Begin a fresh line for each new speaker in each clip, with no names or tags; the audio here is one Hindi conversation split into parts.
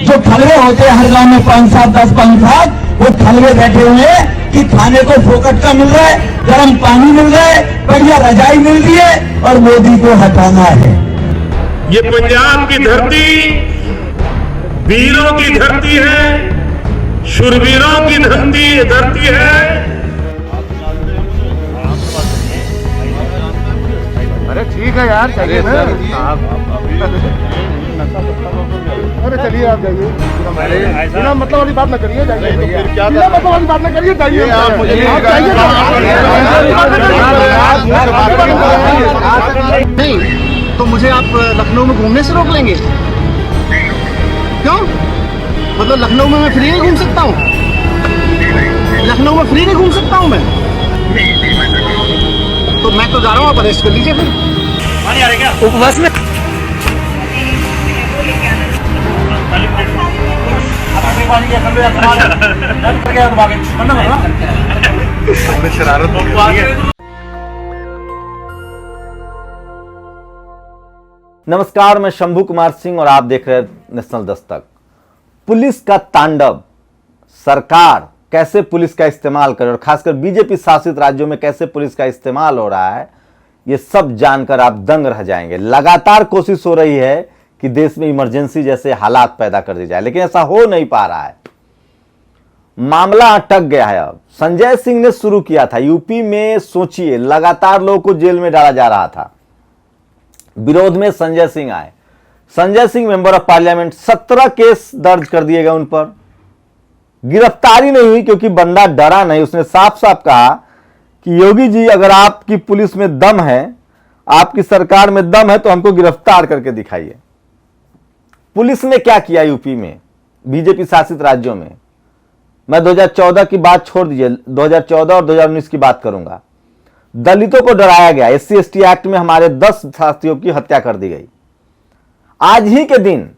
जो खलवे होते हैं हर गांव में 5 7 10 5 7, वो खलवे बैठे हुए हैं कि खाने को फोकट का मिल रहा है, गर्म पानी मिल रहा है, बढ़िया रजाई मिल रही है और मोदी को हटाना है।
ये पंजाब की धरती वीरों की धरती है, शूरवीरों की धरती है।
अरे ठीक है यार, चाहिए ना। अरे चलिए आप जाइए, बिना मतलब वाली बात ना करिए, जाइए। बिना मतलब वाली बात ना करिए, जाइए। नहीं तो मुझे आप लखनऊ में घूमने से रोक लेंगे? क्यों? मतलब लखनऊ में मैं फ्री नहीं घूम सकता हूँ? लखनऊ में फ्री नहीं घूम सकता हूँ मैं? तो मैं तो जा रहा हूँ, आप अरेस्ट कर लीजिए फिर। पानी आ रहा है क्या? उपवास में
नमस्कार, मैं शंभू कुमार सिंह और आप देख रहे हैं नेशनल दस्तक। पुलिस का तांडव, सरकार कैसे पुलिस का इस्तेमाल करे और खासकर बीजेपी शासित राज्यों में कैसे पुलिस का इस्तेमाल हो रहा है, ये सब जानकर आप दंग रह जाएंगे। लगातार कोशिश हो रही है कि देश में इमरजेंसी जैसे हालात पैदा कर दी जाए, लेकिन ऐसा हो नहीं पा रहा है। मामला अटक गया है। अब संजय सिंह ने शुरू किया था यूपी में, सोचिए लगातार लोगों को जेल में डाला जा रहा था। विरोध में संजय सिंह आए। Sanjay Singh member of parliament, 17 case दर्ज कर दिए गए उन पर। गिरफ्तारी नहीं हुई क्योंकि बंदा डरा नहीं। उसने साफ साफ कहा कि योगी जी, अगर आपकी पुलिस में दम है, आपकी सरकार में दम है, तो हमको गिरफ्तार करके दिखाइए। पुलिस ने क्या किया यूपी में, बीजेपी शासित राज्यों में? मैं 2014 की बात छोड़ दीजिए, 2014 और 2019 की बात करूंगा। दलितों को डराया गया। SC/ST एक्ट में हमारे 10 साथियों की हत्या कर दी गई। आज ही के दिन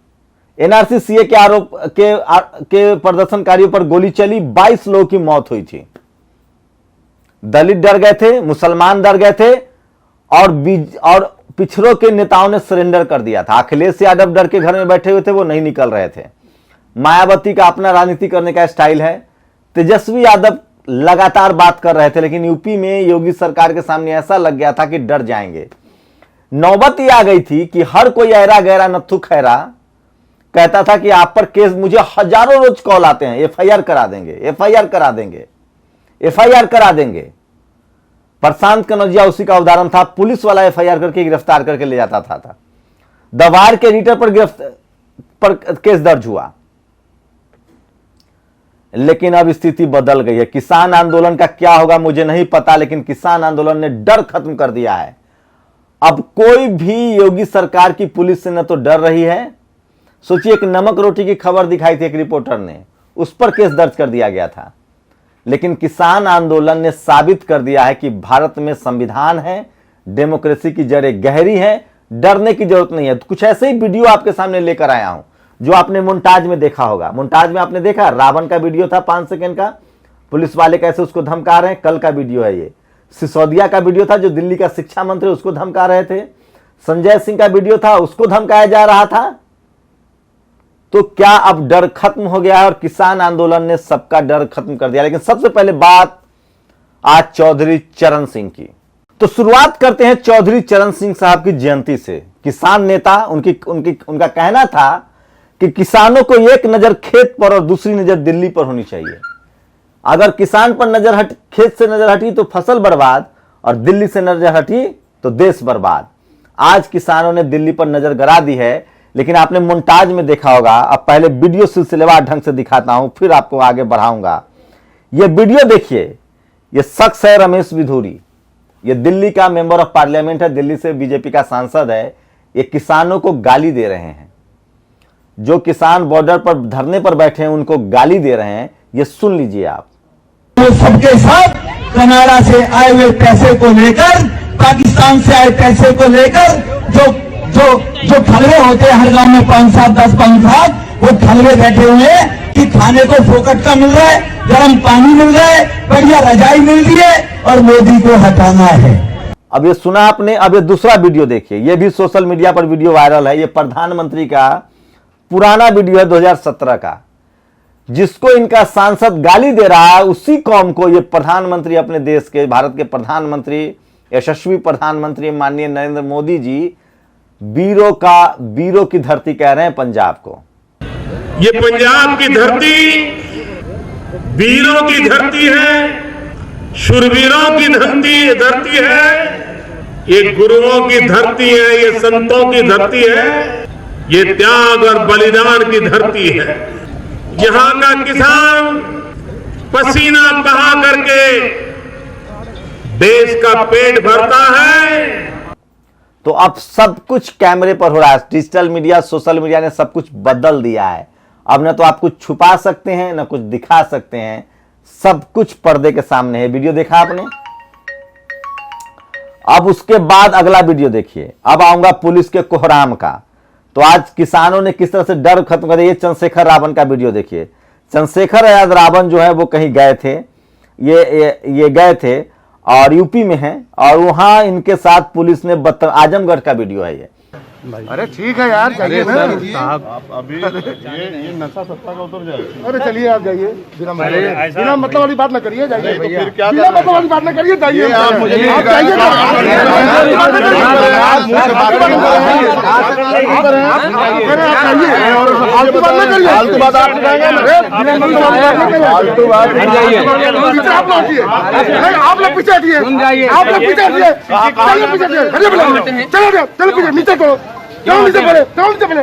NRC CA के आरोप के प्रदर्शनकारियों पर गोली चली, 22 लोगों की मौत हुई थी। दलित डर गए थे, मुसलमान डर गए थे और पिछड़ों के नेताओं ने सरेंडर कर दिया था। अखिलेश यादव डर के घर में बैठे हुए थे, वो नहीं निकल रहे थे। मायावती का अपना राजनीति करने का स्टाइल है। तेजस्वी यादव लगातार बात कर रहे थे, लेकिन यूपी में योगी सरकार के सामने ऐसा लग गया था कि डर जाएंगे। नौबत ये आ गई थी कि हर कोई ऐरा गैरा नत्थु खैरा कहता था कि आप पर केस, मुझे हजारों रोज कॉल आते हैं, FIR करा देंगे, FIR करा देंगे, FIR करा देंगे। प्रशांत कनौजिया उसी का उदाहरण था। पुलिस वाला FIR करके गिरफ्तार करके ले जाता था। दवार के एडिटर पर केस दर्ज हुआ। लेकिन अब स्थिति बदल गई है। किसान आंदोलन का क्या होगा मुझे नहीं पता, लेकिन किसान आंदोलन ने डर खत्म कर दिया है। अब कोई भी योगी सरकार की पुलिस से न तो डर रही है। सोचिए, एक नमक रोटी की खबर दिखाई थी एक रिपोर्टर ने, उस पर केस दर्ज कर दिया गया था। लेकिन किसान आंदोलन ने साबित कर दिया है कि भारत में संविधान है, डेमोक्रेसी की जड़ें गहरी हैं, डरने की जरूरत नहीं है। तो कुछ ऐसे ही वीडियो आपके सामने लेकर आया हूं जो आपने मोन्टाज में देखा होगा। मोन्टाज में आपने देखा, रावण का वीडियो था 5 सेकंड का, पुलिस वाले कैसे उसको धमका रहे हैं, कल का वीडियो है ये। सिसोदिया का वीडियो था, जो दिल्ली का शिक्षा मंत्री, उसको धमका रहे थे। संजय सिंह का वीडियो था, उसको धमकाया जा रहा था। तो क्या अब डर खत्म हो गया है? और किसान आंदोलन ने सबका डर खत्म कर दिया। लेकिन सबसे पहले बात आज चौधरी चरण सिंह की। तो शुरुआत करते हैं चौधरी चरण सिंह साहब की जयंती से। किसान नेता, उनका कहना था कि किसानों को एक नजर खेत पर और दूसरी नजर दिल्ली पर होनी चाहिए। अगर किसान पर खेत से नजर हटी तो फसल बर्बाद, और दिल्ली से नजर हटी तो देश बर्बाद। आज किसानों ने दिल्ली पर नजर गड़ा दी है, लेकिन आपने मोन्टाज में देखा होगा। अब पहले वीडियो सिलसिलेवार ढंग से दिखाता हूं, फिर आपको आगे बढ़ाऊंगा। यह वीडियो देखिए। यह शख्स है रमेश बिधूरी। यह दिल्ली का मेंबर ऑफ पार्लियामेंट है, दिल्ली से बीजेपी का सांसद है। ये किसानों को गाली दे रहे हैं। जो किसान बॉर्डर पर धरने पर बैठे हैं उनको गाली दे रहे हैं। ये सुन लीजिए आप।
वो सबके सब कनाडा से आए हुए पैसे को लेकर, पाकिस्तान से आए पैसे को लेकर, जो खलवे होते हैं हर गांव में 5 7 10 5 7, वो खलवे बैठे हुए हैं कि खाने को फोकट का मिल रहा है, गर्म पानी मिल रहा है, बढ़िया रजाई मिल रही है और मोदी को हटाना है।
अब ये सुना आपने। अब ये दूसरा वीडियो देखिए। ये भी सोशल मीडिया पर वीडियो वायरल है। ये प्रधानमंत्री का पुराना वीडियो है 2017 का, जिसको इनका सांसद गाली दे रहा है, उसी कौम को ये प्रधानमंत्री, अपने देश के, भारत के प्रधानमंत्री, यशस्वी प्रधानमंत्री माननीय नरेंद्र मोदी जी वीरों की धरती कह रहे हैं पंजाब को।
ये पंजाब की धरती वीरों की धरती है, शूरवीरों की धरती है, ये गुरुओं की धरती है, ये संतों की धरती है, ये त्याग और बलिदान की धरती है। यहाँ का किसान पसीना बहा करके देश का पेट भरता है।
तो अब सब कुछ कैमरे पर हो रहा है। डिजिटल मीडिया, सोशल मीडिया ने सब कुछ बदल दिया है। अब न तो आप कुछ छुपा सकते हैं, न कुछ दिखा सकते हैं, सब कुछ पर्दे के सामने है। वीडियो देखा आपने? अब उसके बाद अगला वीडियो देखिए। अब आऊंगा पुलिस के कोहराम का। तो आज किसानों ने किस तरह से डर खत्म कर दिया, ये चंद्रशेखर रावण का वीडियो देखिए। चंद्रशेखर आजाद रावण जो है वो कहीं गए थे, ये गए थे और यूपी में है, और वहां इनके साथ पुलिस ने आजमगढ़ का वीडियो है ये।
अरे ठीक है यार, जाइए ना
आप अभी ये नशा सत्ता का उतर जाएगा।
अरे चलिए आप जाइए, बिना मतलब वाली बात ना करिए, जाइए।
तो फिर क्या
बिना मतलब वाली बात ना करिए, जाइए।
आप मुझे
आप जाइए ना। फालतू बात ना करिए,
फालतू बात आप
आप लोग पीछे हटिए, आप लोग पीछे हटिए, चलो चलो पीछे, नीचे करो, चलो नीचे पड़े, चलो नीचे पड़े।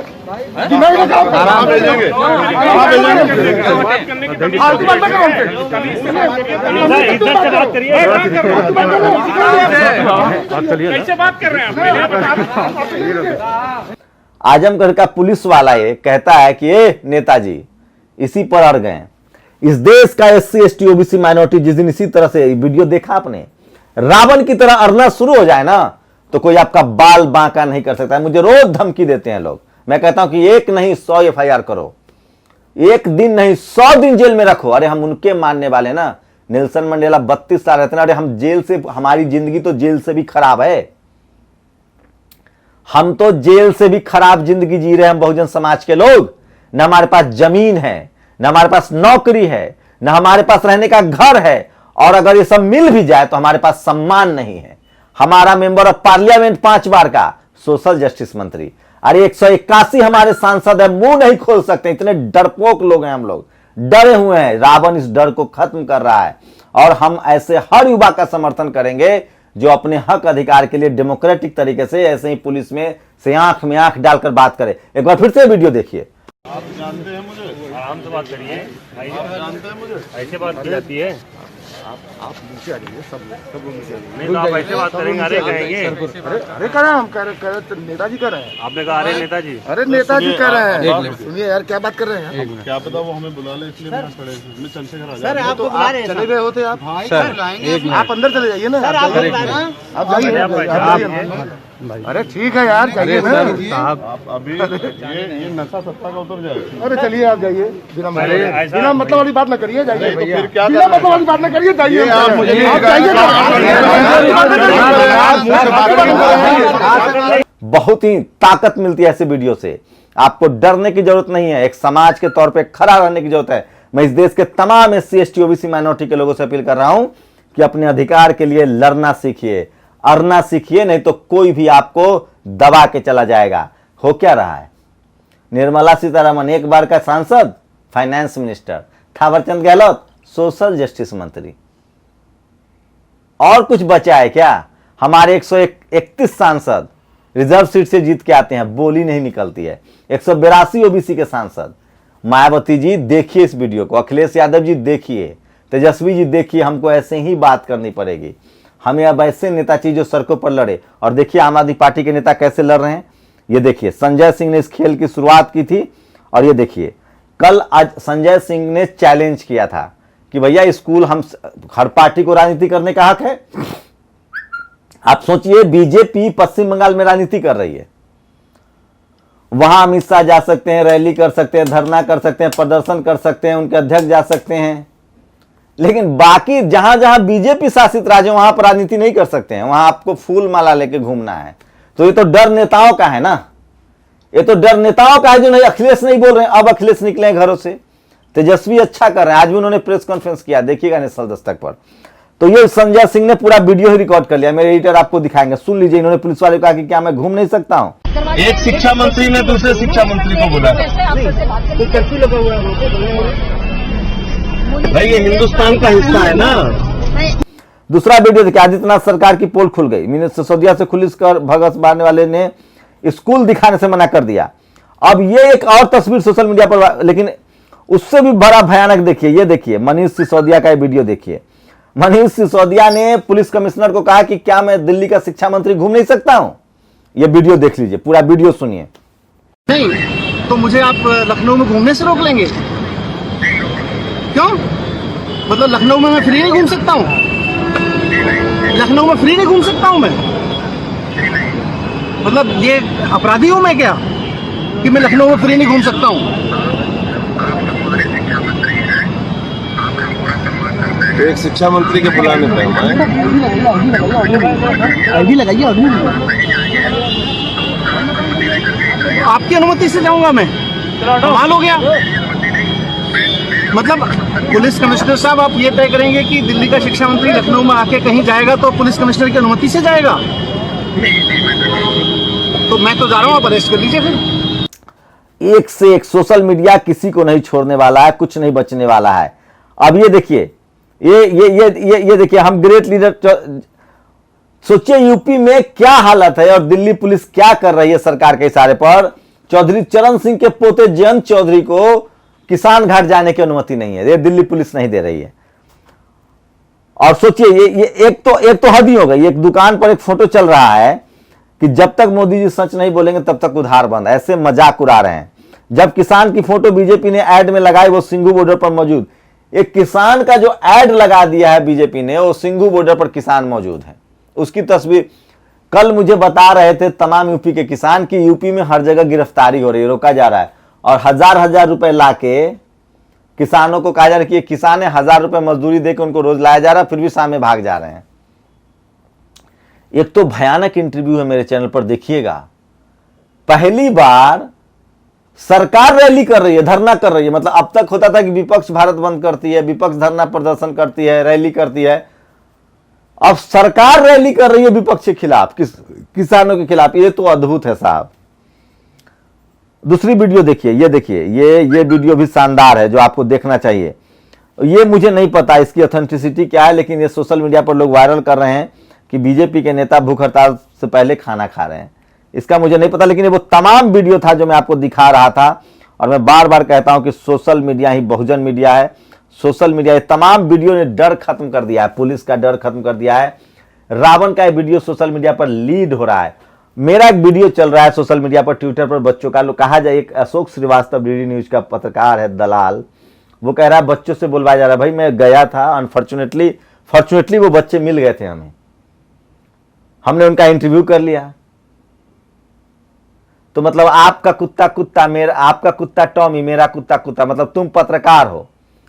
दिमाग में काम
आराम से जाएंगे।
फालतू बात ना करो हमसे।
कैसे बात कर रहे हैं आप?
आजमगढ़ का पुलिस वाला ये कहता है कि ये नेताजी इसी पर अड़ गए। इस देश का SC ST OBC माइनॉरिटी जिस दिन इसी तरह से वीडियो देखा आपने, रावण की तरह अड़ना शुरू हो जाए ना, तो कोई आपका बाल बांका नहीं कर सकता है। मुझे रोज धमकी देते हैं लोग। मैं कहता हूं कि एक नहीं 100 FIR करो, एक दिन नहीं 100 दिन जेल में रखो। अरे हम उनके मानने वाले ना, नेल्सन मंडेला 32 साल रहते ना। अरे हम जेल से, हमारी जिंदगी तो जेल से भी खराब है। हम तो जेल से भी खराब जिंदगी जी रहे हैं, हम बहुजन समाज के लोग। न हमारे पास जमीन है, न हमारे पास नौकरी है, न हमारे पास रहने का घर है, और अगर ये सब मिल भी जाए तो हमारे पास सम्मान नहीं है। हमारा मेंबर ऑफ पार्लियामेंट 5 बार का सोशल जस्टिस मंत्री, अरे 181 हमारे सांसद है, मुंह नहीं खोल सकते। इतने डरपोक लोग हैं हम लोग, डरे हुए हैं। रावण इस डर को खत्म कर रहा है, और हम ऐसे हर युवा का समर्थन करेंगे जो अपने हक अधिकार के लिए डेमोक्रेटिक तरीके से ऐसे ही पुलिस में से आंख में आंख डालकर बात करे। एक बार फिर से वीडियो देखिए।
आप जानते हैं मुझे,
आराम से बात करिए,
आप जानते हैं मुझे।
ऐसे बात की जाती है।
आप नीचे आ जाइए, सब नीचे आ जाइए।
नहीं तो आप ऐसे बात करेंगे, अरे कहेंगे।
अरे कह रहे हैं, हम कह रहे नेताजी कह रहे हैं।
आपने कहा अरे नेताजी।
अरे नेताजी कह रहे हैं। सुनिए यार, क्या बात कर रहे हैं?
क्या पता वो हमें बुला ले, इसलिए मैं खड़े हैं। मैं चंद्रशेखर आजाद।
सर आपको बुला रहे हैं, चले गए होते आप। आप अंदर चले जाइए ना, आप जाइए। अरे ठीक है यार, जाइए ना।
आप अभी ये नशा सत्ता का उतर जाएगा।
अरे चलिए आप जाइए, बिना मतलब वाली बात ना करिए, जाइए।
तो फिर क्या
बिना मतलब वाली बात ना करिए, जाइए।
आप मुझे
आप जाइए ना।
बहुत ही ताकत मिलती है ऐसे वीडियो से। आपको डरने की जरूरत नहीं है, एक समाज के तौर पे खड़ा रहने की जरूरत है। मैं इस देश के तमाम SC ST OBC माइनॉरिटी के लोगों से अपील कर रहा हूं कि अपने अधिकार के लिए लड़ना सीखिए, अड़ना सीखिए, नहीं तो कोई भी आपको दबा के चला जाएगा। हो क्या रहा है? निर्मला सीतारमण एक बार का सांसद, finance minister, Thawarchand Gehlot social justice मंत्री, और कुछ बचा है क्या? हमारे 131 सांसद रिजर्व सीट से जीत के आते हैं, बोली नहीं निकलती है। 182 OBC के सांसद। मायावती जी देखिए इस वीडियो को, अखिलेश यादव जी देखिए, तेजस्वी जी देखिए, हमको ऐसे ही बात करनी पड़ेगी। हमें अब ऐसे नेता चाहिए जो सड़कों पर लड़े। और देखिए आम आदमी पार्टी के नेता कैसे लड़ रहे हैं। ये देखिए, संजय सिंह ने इस खेल की शुरुआत की थी, और ये देखिए कल आज संजय सिंह ने चैलेंज किया था कि भैया स्कूल, हम हर पार्टी को राजनीति करने का हक है। आप सोचिए, बीजेपी पश्चिम बंगाल में राजनीति कर रही है, वहां अमित शाह जा सकते हैं, रैली कर सकते हैं, धरना कर सकते हैं, प्रदर्शन कर सकते हैं, उनके अध्यक्ष जा सकते हैं, लेकिन बाकी जहां जहां बीजेपी शासित राज्य वहां पर राजनीति नहीं कर सकते हैं। वहां आपको फूल माला लेके घूमना है। तो ये तो डर नेताओं का है ना, ये तो डर नेताओं का है जो नहीं, अखिलेश नहीं बोल रहे हैं, अब अखिलेश निकले हैं घरों से। तेजस्वी अच्छा कर रहे हैं, आज भी उन्होंने प्रेस कॉन्फ्रेंस किया, देखिएगा नेशनल दस्तक पर। तो ये संजय सिंह ने पूरा वीडियो ही रिकॉर्ड कर लिया, मेरे एडिटर आपको दिखाएंगे, सुन लीजिए। इन्होंने पुलिस वाले को कहा कि क्या मैं घूम नहीं सकता हूं?
एक शिक्षा मंत्री ने दूसरे शिक्षा मंत्री को बोला,
तो कर्फ्यू लगा हुआ है
भाई ये हिंदुस्तान का हिस्सा है ना।
दूसरा वीडियो देखिए, आदित्यनाथ सरकार की पोल खुल गई, मनीष सिसोदिया से खुलिस कर भगत मारने वाले ने स्कूल दिखाने से मना कर दिया। अब ये एक और तस्वीर सोशल मीडिया पर, लेकिन उससे भी बड़ा भयानक देखिए, ये देखिए मनीष सिसोदिया का वीडियो देखिए। मनीष सिसोदिया ने पुलिस कमिश्नर को कहा कि क्या मैं दिल्ली का शिक्षा मंत्री घूम नहीं सकता हूं? ये वीडियो देख लीजिए, पूरा वीडियो सुनिए।
नहीं तो मुझे आप लखनऊ में घूमने से रोक लेंगे? क्यों? मतलब लखनऊ में मैं फ्री नहीं घूम सकता हूँ? लखनऊ में फ्री नहीं घूम सकता हूँ मैं? मतलब ये अपराधी हूँ मैं क्या कि मैं लखनऊ में फ्री नहीं घूम सकता हूँ?
एक शिक्षा मंत्री के बुलाने पे
अभी लगाइए आपकी अनुमति से जाऊंगा मैं? कमाल हो गया। मतलब पुलिस कमिश्नर साहब आप ये तय करेंगे कि दिल्ली का शिक्षा मंत्री लखनऊ में आके कहीं जाएगा तो पुलिस कमिश्नर की अनुमति से जाएगा? तो मैं तो जा रहा हूँ, आप अरेस्ट कर लीजिए फिर।
एक से एक सोशल मीडिया किसी को नहीं छोड़ने वाला है, कुछ नहीं बचने वाला है। अब ये देखिए, ये देखिए, हम ग्रेट लीडर, सोचिए यूपी में क्या हालत है और दिल्ली पुलिस क्या कर रही है सरकार के इशारे पर। चौधरी चरण सिंह के पोते जयंत चौधरी को किसान घाट जाने की अनुमति नहीं है, ये दिल्ली पुलिस नहीं दे रही है। और सोचिए ये एक तो हद ही हो गई। एक दुकान पर एक फोटो चल रहा है कि जब तक मोदी जी सच नहीं बोलेंगे तब तक उधार बंद, ऐसे मजाक उड़ा रहे हैं। जब किसान की फोटो बीजेपी ने ऐड में लगाई, वो सिंघू बॉर्डर पर मौजूद, एक किसान का जो ऐड लगा दिया है बीजेपी ने, वो सिंघू बॉर्डर पर किसान मौजूद है, उसकी तस्वीर कल मुझे बता रहे थे तमाम यूपी के किसान की यूपी में हर जगह गिरफ्तारी हो रही है, रोका जा रहा है और हजार रुपए लाके किसानों को कहा जा रहा है कि ये किसान है, 1000 रुपए मजदूरी देकर उनको रोज लाया जा रहा है, फिर भी सामने भाग जा रहे हैं। एक तो भयानक इंटरव्यू है मेरे चैनल पर, देखिएगा। पहली बार सरकार रैली कर रही है, धरना कर रही है। मतलब अब तक होता था कि विपक्ष भारत बंद करती है, विपक्ष धरना प्रदर्शन करती है, रैली करती है। अब सरकार रैली कर रही है विपक्ष के खिलाफ, किसानों के खिलाफ। ये तो अद्भुत है साहब। दूसरी वीडियो देखिए, ये देखिए, ये वीडियो भी शानदार है जो आपको देखना चाहिए। ये मुझे नहीं पता इसकी ऑथेंटिसिटी क्या है, लेकिन ये सोशल मीडिया पर लोग वायरल कर रहे हैं कि बीजेपी के नेता भूख हड़ताल से पहले खाना खा रहे हैं। इसका मुझे नहीं पता, लेकिन ये वो तमाम वीडियो था जो मैं आपको दिखा रहा था। और मैं बार बार कहता हूं कि सोशल मीडिया ही बहुजन मीडिया है। सोशल मीडिया, ये तमाम वीडियो ने डर खत्म कर दिया है, पुलिस का डर खत्म कर दिया है। रावण का ये वीडियो सोशल मीडिया पर लीड हो रहा है। मेरा एक वीडियो चल रहा है सोशल मीडिया पर, ट्विटर पर, बच्चों का। लोग कहा जाए, एक अशोक श्रीवास्तव डीडी न्यूज का पत्रकार है, दलाल, वो कह रहा है बच्चों से बुलवाया जा रहा है। भाई मैं गया था, फॉर्चुनेटली वो बच्चे मिल गए थे हमें, हमने उनका इंटरव्यू कर लिया। तो मतलब आपका कुत्ता कुत्ता, मेरा, आपका कुत्ता टॉमी, मेरा कुत्ता कुत्ता, मतलब तुम पत्रकार हो,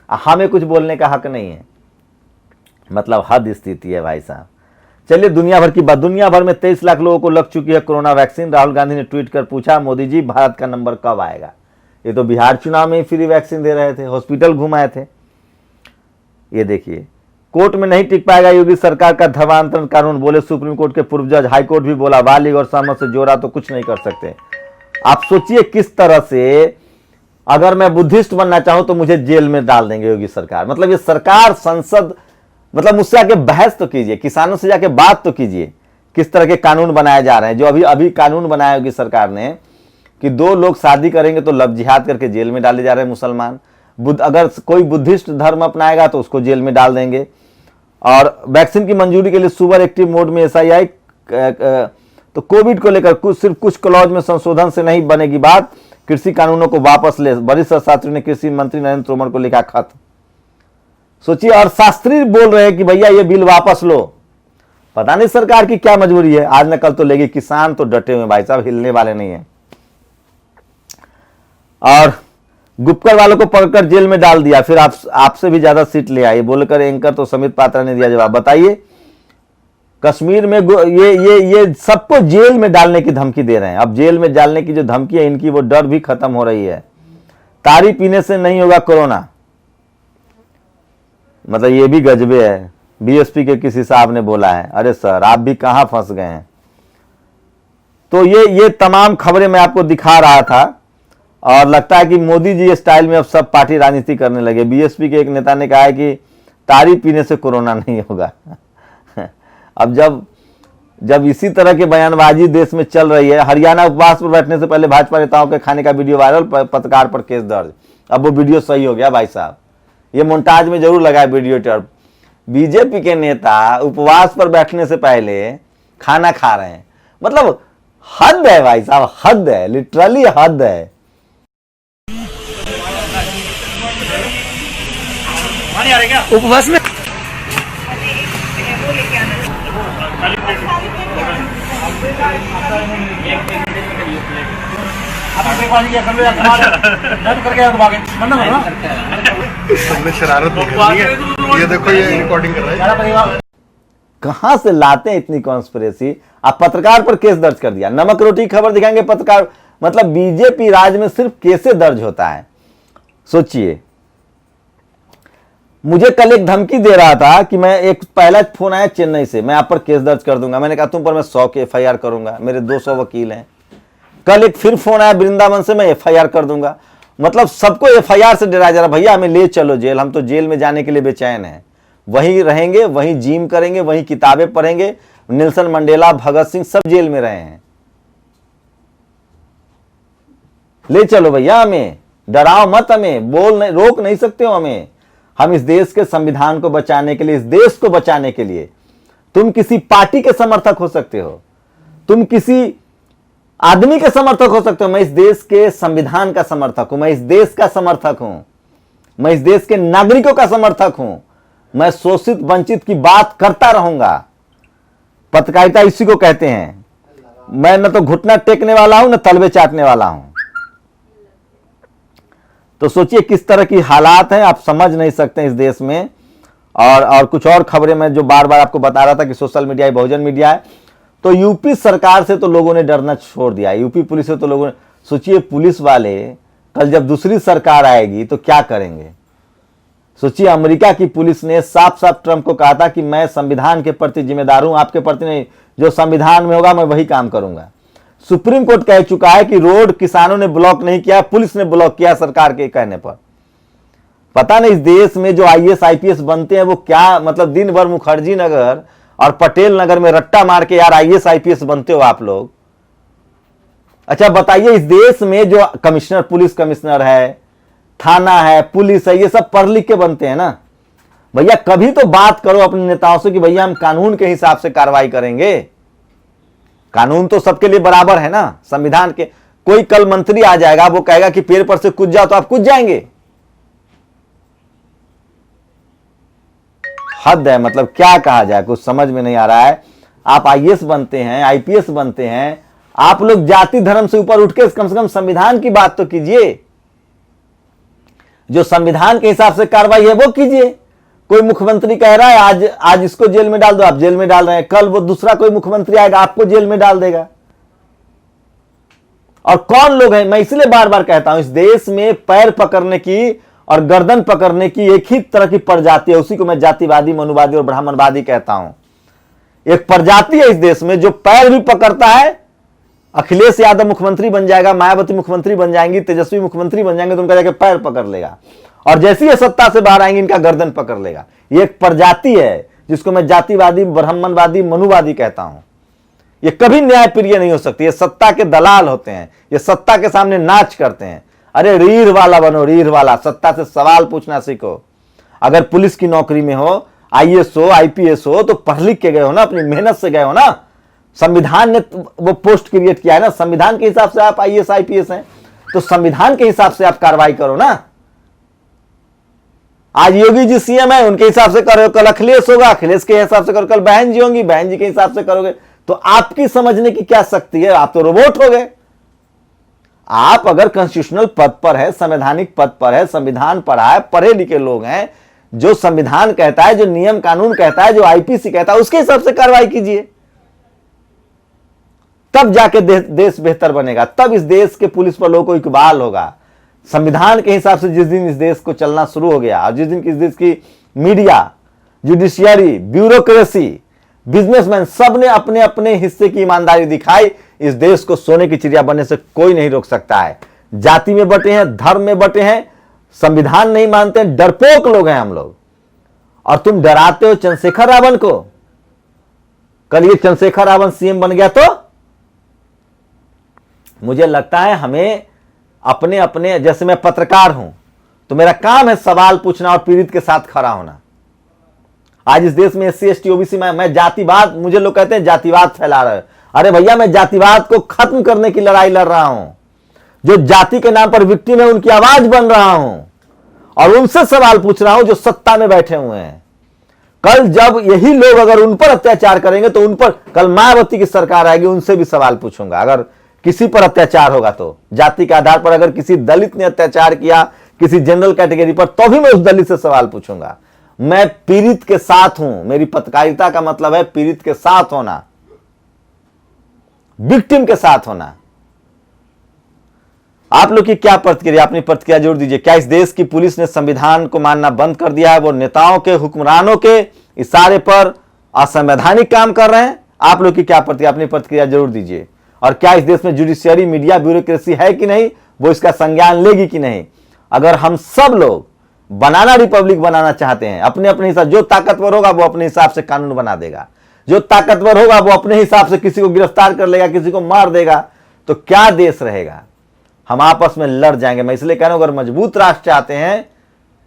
हमें कुछ बोलने का हक नहीं है। मतलब हद स्थिति है भाई साहब। चलिए दुनिया भर की बात। दुनिया भर में 23 लाख लोगों को लग चुकी है कोरोना वैक्सीन। राहुल गांधी ने ट्वीट कर पूछा, मोदी जी भारत का नंबर कब आएगा? ये तो बिहार चुनाव में ही फ्री वैक्सीन दे रहे थे, हॉस्पिटल घुमाए थे। ये देखिए, कोर्ट में नहीं टिक पाएगा योगी सरकार का धर्मांतरण कानून, बोले सुप्रीम कोर्ट के पूर्व जज। हाई कोर्ट भी बोला बालिग और सहमत से जोड़ा तो कुछ नहीं कर सकते। आप सोचिए किस तरह से, अगर मैं बुद्धिस्ट बनना चाहूं तो मुझे जेल में डाल देंगे योगी सरकार। मतलब ये सरकार, संसद, मतलब मुझसे आके बहस तो कीजिए, किसानों से जाके बात तो कीजिए। किस तरह के कानून बनाए जा रहे हैं, जो अभी कानून बनाया योगी सरकार ने कि 2 लोग शादी करेंगे तो लव जिहाद करके जेल में डाले जा रहे हैं मुसलमान। अगर कोई बुद्धिस्ट धर्म अपनाएगा तो उसको जेल में डाल देंगे। और वैक्सीन की मंजूरी के लिए सुपर एक्टिव मोड में SII, तो कोविड को लेकर सिर्फ कुछ क्लॉज में संशोधन से नहीं बनेगी बात, कृषि कानूनों को वापस ले। वरिष्ठ शास्त्री ने कृषि मंत्री नरेंद्र तोमर को लिखा खत। सोचिए, और शास्त्री बोल रहे हैं कि भैया ये बिल वापस लो। पता नहीं सरकार की क्या मजबूरी है, आज न कल तो लेगी। किसान तो डटे हुए भाई साहब, हिलने वाले नहीं है। और गुपकर वालों को पकड़कर जेल में डाल दिया, फिर आपसे भी ज्यादा सीट ले आई, बोलकर एंकर तो समित पात्रा ने दिया जवाब। बताइए कश्मीर में ये सबको जेल में डालने की धमकी दे रहे हैं। अब जेल में डालने की जो धमकी है इनकी, वो डर भी खत्म हो रही है। तारी पीने से नहीं होगा कोरोना, मतलब ये भी गजबे है। बीएसपी के किसी साहब ने बोला है। अरे सर, आप भी कहां फंस गए हैं। तो ये तमाम खबरें मैं आपको दिखा रहा था, और लगता है कि मोदी जी स्टाइल में अब सब पार्टी राजनीति करने लगे। बीएसपी के एक नेता ने कहा है कि तारी पीने से कोरोना नहीं होगा। अब जब इसी तरह की बयानबाजी देश में चल रही है, हरियाणा उपवास पर बैठने से पहले भाजपा नेताओं के खाने का वीडियो वायरल, पत्रकार पर केस दर्ज। अब वो वीडियो सही हो गया भाई साहब, ये मोन्टाज में जरूर लगा है वीडियो टेप। बीजेपी के नेता उपवास पर बैठने से पहले खाना खा रहे हैं, मतलब हद है भाई साहब, हद है, लिटरली हद है।
उपवास में
सबने शरारत नहीं करनी है। ये देखो, ये रिकॉर्डिंग कर रहा है।
कहां से लाते हैं इतनी कॉन्स्पिरेसी। आप पत्रकार पर केस दर्ज कर दिया, नमक रोटी खबर दिखाएंगे पत्रकार, मतलब बीजेपी राज में सिर्फ केसे दर्ज होता है। सोचिए, मुझे कल एक धमकी दे रहा था कि मैं, एक पहला फोन आया चेन्नई से, मैं आप पर केस दर्ज कर दूंगा। मैंने कहा तुम पर मैं 100 के FIR करूंगा, मेरे 200 वकील हैं। कल एक फिर फोन आया वृंदावन से, मैं FIR कर दूंगा। मतलब सबको FIR से डरा जा रहा, भैया हमें ले चलो जेल, हम तो जेल में जाने के लिए बेचैन हैं। वहीं रहेंगे, वहीं जिम करेंगे, वहीं किताबें पढ़ेंगे। नेल्सन मंडेला, भगत सिंह सब जेल में रहे हैं। ले चलो भैया, हमें डराओ मत, हमें रोक नहीं सकते हो हमें। हम इस देश के संविधान को बचाने के लिए, इस देश को बचाने के लिए, तुम किसी पार्टी के समर्थक हो सकते हो, तुम किसी आदमी के समर्थक हो सकते हो। मैं इस देश के संविधान का समर्थक हूं, मैं इस देश का समर्थक हूं, मैं इस देश के नागरिकों का समर्थक हूं। मैं शोषित वंचित की बात करता रहूंगा। पत्रकारिता इसी को कहते हैं। मैं न तो घुटना टेकने वाला हूं, न तलवे चाटने वाला हूं। तो सोचिए किस तरह की हालात हैं, आप समझ नहीं सकते इस देश में। और कुछ और खबरें मैं जो बार बार आपको बता रहा था कि सोशल मीडिया है, बहुजन मीडिया है। तो यूपी सरकार से तो लोगों ने डरना छोड़ दिया, यूपी पुलिस से तो लोगों ने, सोचिए पुलिस वाले कल जब दूसरी सरकार आएगी तो क्या करेंगे। सोचिए, अमेरिका की पुलिस ने साफ साफ ट्रंप को कहा था कि मैं संविधान के प्रति जिम्मेदार हूं, आपके प्रति नहीं, जो संविधान में होगा मैं वही काम करूंगा। सुप्रीम कोर्ट कह चुका है कि रोड किसानों ने ब्लॉक नहीं किया, पुलिस ने ब्लॉक किया सरकार के कहने पर। पता नहीं इस देश में जो IAS IPS बनते हैं वो क्या, मतलब दिन भर मुखर्जी नगर और पटेल नगर में रट्टा मार के यार IAS IPS बनते हो आप लोग। अच्छा बताइए, इस देश में जो कमिश्नर, पुलिस कमिश्नर है, थाना है, पुलिस है, ये सब पढ़ लिख के बनते हैं ना। भैया कभी तो बात करो अपने नेताओं से कि भैया हम कानून के हिसाब से कार्रवाई करेंगे। कानून तो सबके लिए बराबर है ना, संविधान के। कोई कल मंत्री आ जाएगा, वो कहेगा कि पेड़ पर से कूद जाओ तो आप कूद जाएंगे। हद है, मतलब क्या कहा जाए, कुछ समझ में नहीं आ रहा है। आप IAS बनते हैं, IPS बनते हैं, आप लोग जाति धर्म से ऊपर उठ के कम से कम संविधान की बात तो कीजिए। जो संविधान के हिसाब से कार्रवाई है वो कीजिए। कोई मुख्यमंत्री कह रहा है आज इसको जेल में डाल दो, आप जेल में डाल रहे हैं, कल वो दूसरा कोई मुख्यमंत्री आएगा आपको जेल में डाल देगा। और कौन लोग हैं, मैं इसलिए बार बार कहता हूं, इस देश में पैर पकड़ने की और गर्दन पकड़ने की एक ही तरह की प्रजाति है, उसी को मैं जातिवादी, मनुवादी और ब्राह्मणवादी कहता हूं। एक प्रजाति है इस देश में जो पैर भी पकड़ता है। अखिलेश यादव मुख्यमंत्री बन जाएगा, मायावती मुख्यमंत्री बन जाएंगी, तेजस्वी मुख्यमंत्री बन जाएंगे तो उनका जाके पैर पकड़ लेगा, और जैसे ही सत्ता से बाहर आएंगे इनका गर्दन पकड़ लेगा। ये एक प्रजाति है जिसको मैं जातिवादी, ब्राह्मणवादी, मनुवादी कहता हूं। ये कभी न्यायप्रिय नहीं हो सकती, ये सत्ता के दलाल होते हैं, ये सत्ता के सामने नाच करते हैं। अरे रीढ़ वाला बनो, रीढ़ वाला, सत्ता से सवाल पूछना सीखो। अगर पुलिस की नौकरी में हो, IAS हो, IPS हो, तो पढ़ लिख के गए हो ना, अपनी मेहनत से गए हो ना। संविधान ने वो पोस्ट क्रिएट किया है ना, संविधान के हिसाब से आप IAS IPS हैं, तो संविधान के हिसाब से आप कार्रवाई करो ना। आज योगी जी CM है, उनके हिसाब से करो, कल अखिलेश होगा, अखिलेश के हिसाब से करो, कल बहन जी होंगी, बहन जी के हिसाब से करोगे। तो आपकी समझने की क्या शक्ति है, आप तो रोबोट हो गए। आप अगर कॉन्स्टिट्यूशनल पद पर है, संवैधानिक पद पर है, संविधान पढ़ा है, पढ़े लिखे लोग हैं, जो संविधान कहता है, जो नियम कानून कहता है, जो आईपीसी कहता है, उसके हिसाब से कार्रवाई कीजिए। तब जाके देश बेहतर बनेगा, तब इस देश के पुलिस पर लोगों को इकबाल होगा। संविधान के हिसाब से जिस दिन इस देश को चलना शुरू हो गया और जिस दिन इस देश की मीडिया, जुडिशियरी, ब्यूरोक्रेसी, बिजनेसमैन सब ने अपने अपने हिस्से की ईमानदारी दिखाई, इस देश को सोने की चिड़िया बनने से कोई नहीं रोक सकता है। जाति में बटे हैं, धर्म में बटे हैं, संविधान नहीं मानते, डरपोक लोग हैं हम लोग। और तुम डराते हो चंद्रशेखर रावण को। कल ये चंद्रशेखर रावण सीएम बन गया तो मुझे लगता है हमें अपने अपने, जैसे मैं पत्रकार हूं तो मेरा काम है सवाल पूछना और पीड़ित के साथ खड़ा होना। आज इस देश में एससी एसटी ओबीसी में मैं जातिवाद, मुझे लोग कहते हैं जातिवाद फैला रहे हो। अरे भैया, मैं जातिवाद को खत्म करने की लड़ाई लड़ रहा हूं। जो जाति के नाम पर विक्टिम है उनकी आवाज बन रहा हूं और उनसे सवाल पूछ रहा हूं जो सत्ता में बैठे हुए हैं। कल जब यही लोग अगर उन पर अत्याचार करेंगे तो उन पर, कल मायावती की सरकार आएगी, उनसे भी सवाल पूछूंगा। अगर किसी पर अत्याचार होगा तो जाति के आधार पर, अगर किसी दलित ने अत्याचार किया किसी जनरल कैटेगरी पर, तो भी मैं उस दलित से सवाल पूछूंगा। मैं पीड़ित के साथ हूं। मेरी पत्रकारिता का मतलब है पीड़ित के साथ होना, विक्टिम के साथ होना। आप लोग की क्या प्रतिक्रिया, अपनी प्रतिक्रिया जरूर दीजिए। क्या इस देश की पुलिस ने संविधान को मानना बंद कर दिया है? वो नेताओं के, हुक्मरानों के इशारे पर असंवैधानिक काम कर रहे हैं? आप लोग की क्या प्रतिक्रिया, अपनी प्रतिक्रिया जरूर दीजिए। और क्या इस देश में जुडिशियरी, मीडिया, ब्यूरोक्रेसी है कि नहीं, वो इसका संज्ञान लेगी कि नहीं? अगर हम सब लोग बनाना रिपब्लिक बनाना चाहते हैं, अपने अपने हिसाब, जो ताकतवर होगा वो अपने हिसाब से कानून बना देगा, जो ताकतवर होगा वो अपने हिसाब से किसी को गिरफ्तार कर लेगा, किसी को मार देगा, तो क्या देश रहेगा? हम आपस में लड़ जाएंगे। मैं इसलिए कह रहा हूं, अगर मजबूत राष्ट्र चाहते हैं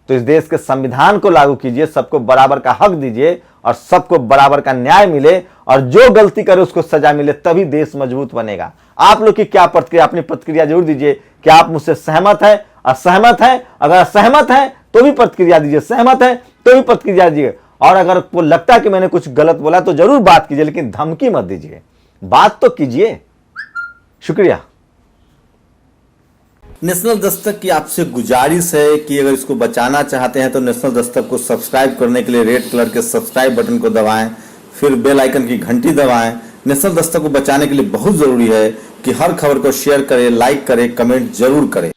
तो इस देश के संविधान को लागू कीजिए, सबको बराबर का हक दीजिए और सबको बराबर का न्याय मिले और जो गलती करे उसको सजा मिले, तभी देश मजबूत बनेगा। आप लोग की क्या प्रतिक्रिया, अपनी प्रतिक्रिया जरूर दीजिए। क्या आप मुझसे सहमत है, असहमत है? अगर असहमत है तो भी प्रतिक्रिया दीजिए, सहमत है तो भी प्रतिक्रिया दीजिए। और अगर आपको लगता है कि मैंने कुछ गलत बोला तो जरूर बात कीजिए, लेकिन धमकी मत दीजिए, बात तो कीजिए। शुक्रिया।
नेशनल दस्तक की आपसे गुजारिश है कि अगर इसको बचाना चाहते हैं तो नेशनल दस्तक को सब्सक्राइब करने के लिए रेड कलर के सब्सक्राइब बटन को दबाएं, फिर बेल आइकन की घंटी दबाएं। नेशनल दस्तक को बचाने के लिए बहुत जरूरी है कि हर खबर को शेयर करें, लाइक करें, कमेंट जरूर करें।